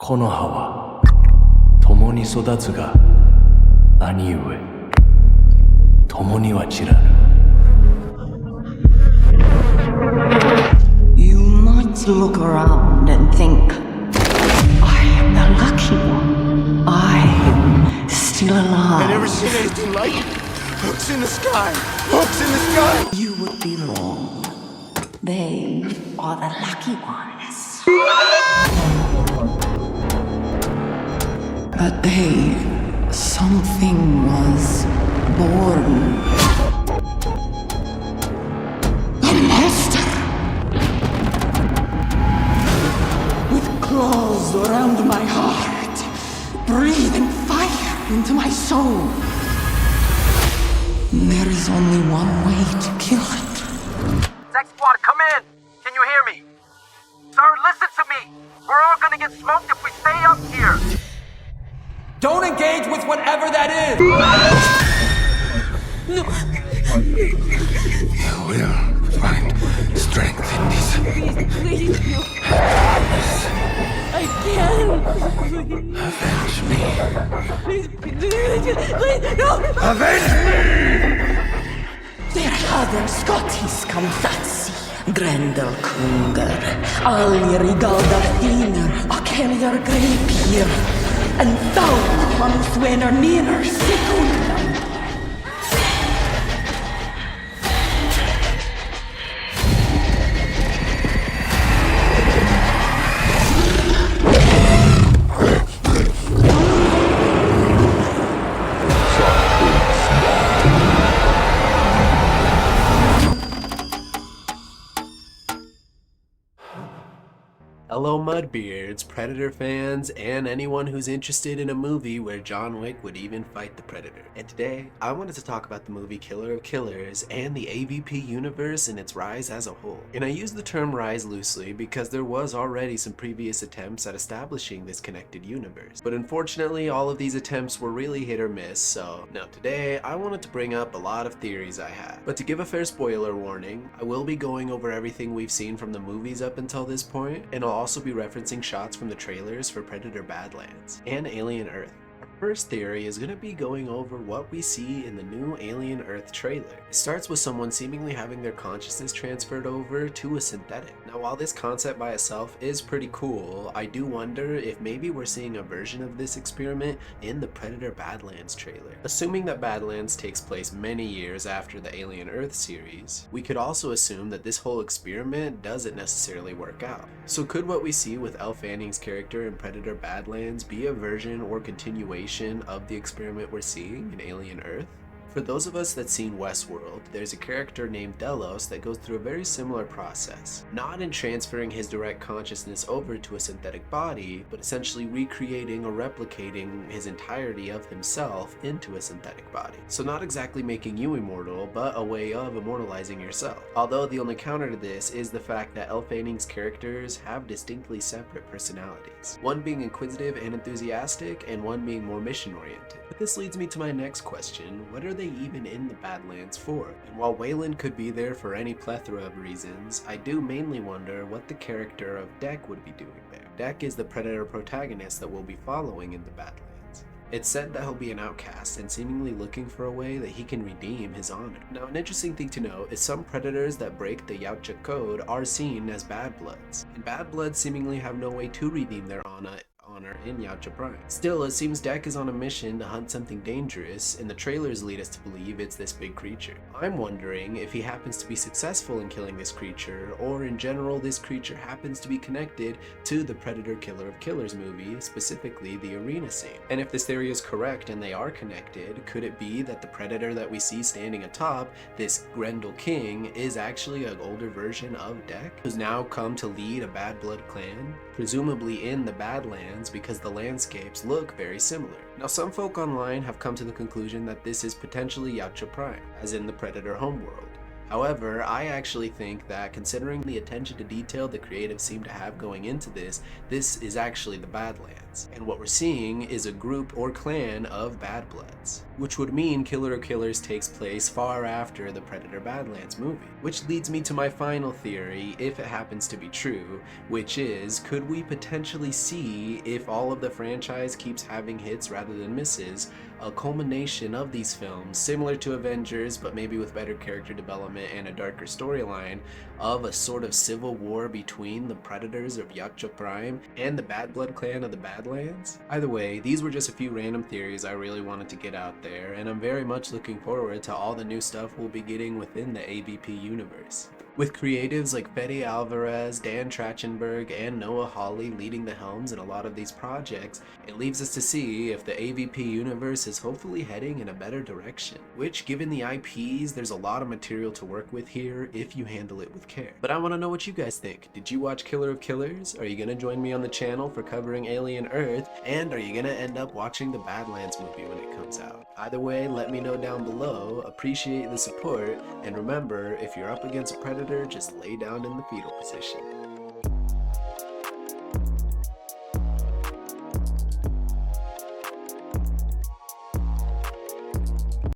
木の葉は共に育つが兄ゆえ共には散らぬ。 You might look around and think, I am the lucky one. I'm still alive. I never seen anything like it. Hooks in the sky. Hooks in the sky. You would be wrong. They are the lucky ones. But something was born. A monster! With claws around my heart, breathing fire into my soul. There is only one way to kill it. Tech squad, come in! Can you hear me? Sir, listen to me! We're all gonna get smoked if we stay up here! Don't engage with whatever that is! No. You will find strength in this. Please, no. I can't. Avenge me. Please, no. Avenge me! Der Hader Scottis kom satsi. Grendel kunger. Aljer I galdar diner. Akeljar greipir. En thou komst vener niner sekund. Hello Mudbeards, Predator fans, and anyone who's interested in a movie where John Wick would even fight the Predator. And today, I wanted to talk about the movie Killer of Killers and the AVP universe and its rise as a whole. And I use the term rise loosely because there was already some previous attempts at establishing this connected universe. But unfortunately, all of these attempts were really hit or miss, so now today, I wanted to bring up a lot of theories I have. But to give a fair spoiler warning, I will be going over everything we've seen from the movies up until this point, and I'll also be referencing shots from the trailers for Predator Badlands and Alien Earth. Our first theory is going to be going over what we see in the new Alien Earth trailer. It starts with someone seemingly having their consciousness transferred over to a synthetic. Now while this concept by itself is pretty cool, I do wonder if maybe we're seeing a version of this experiment in the Predator Badlands trailer. Assuming that Badlands takes place many years after the Alien Earth series, we could also assume that this whole experiment doesn't necessarily work out. So could what we see with Elle Fanning's character in Predator Badlands be a version or continuation of the experiment we're seeing in Alien Earth? For those of us that's seen Westworld, there's a character named Delos that goes through a very similar process. Not in transferring his direct consciousness over to a synthetic body, but essentially recreating or replicating his entirety of himself into a synthetic body. So not exactly making you immortal, but a way of immortalizing yourself. Although the only counter to this is the fact that Elle Fanning's characters have distinctly separate personalities. One being inquisitive and enthusiastic, and one being more mission-oriented. But this leads me to my next question: what are they even in the Badlands for? And while Wayland could be there for any plethora of reasons, I do mainly wonder what the character of Deck would be doing there. Deck is the Predator protagonist that we'll be following in the Badlands. It's said that he'll be an outcast and seemingly looking for a way that he can redeem his honor. Now, an interesting thing to note is some predators that break the Yautja code are seen as bad bloods, and bad bloods seemingly have no way to redeem their honor in Yautja Prime. Still, it seems Deck is on a mission to hunt something dangerous, and the trailers lead us to believe it's this big creature. I'm wondering if he happens to be successful in killing this creature, or in general this creature happens to be connected to the Predator Killer of Killers movie, specifically the arena scene. And if this theory is correct and they are connected, could it be that the Predator that we see standing atop, this Grendel King, is actually an older version of Deck, who's now come to lead a bad blood clan, presumably in the Badlands, because the landscapes look very similar. Now, some folk online have come to the conclusion that this is potentially Yautja Prime, as in the Predator homeworld. However, I actually think that considering the attention to detail the creatives seem to have going into this is actually the Badlands. And what we're seeing is a group or clan of bad bloods. which would mean Killer of Killers takes place far after the Predator Badlands movie. Which leads me to my final theory, if it happens to be true, which is, could we potentially see, if all of the franchise keeps having hits rather than misses, a culmination of these films, similar to Avengers, but maybe with better character development and a darker storyline, of a sort of civil war between the Predators of Yaktja Prime and the Bad Blood clan of the Badlands? Either way, these were just a few random theories I really wanted to get out there, and I'm very much looking forward to all the new stuff we'll be getting within the AVP universe. With creatives like Fede Alvarez, Dan Trachtenberg, and Noah Hawley leading the helms in a lot of these projects, it leaves us to see if the AVP universe is hopefully heading in a better direction. Which, given the IPs, there's a lot of material to work with here if you handle it with care. But I want to know what you guys think. Did you watch Killer of Killers? Are you going to join me on the channel for covering Alien Earth? And are you going to end up watching the Badlands movie when it comes out? Either way, let me know down below. Appreciate the support, and remember, if you're up against a predator, just lay down in the fetal position.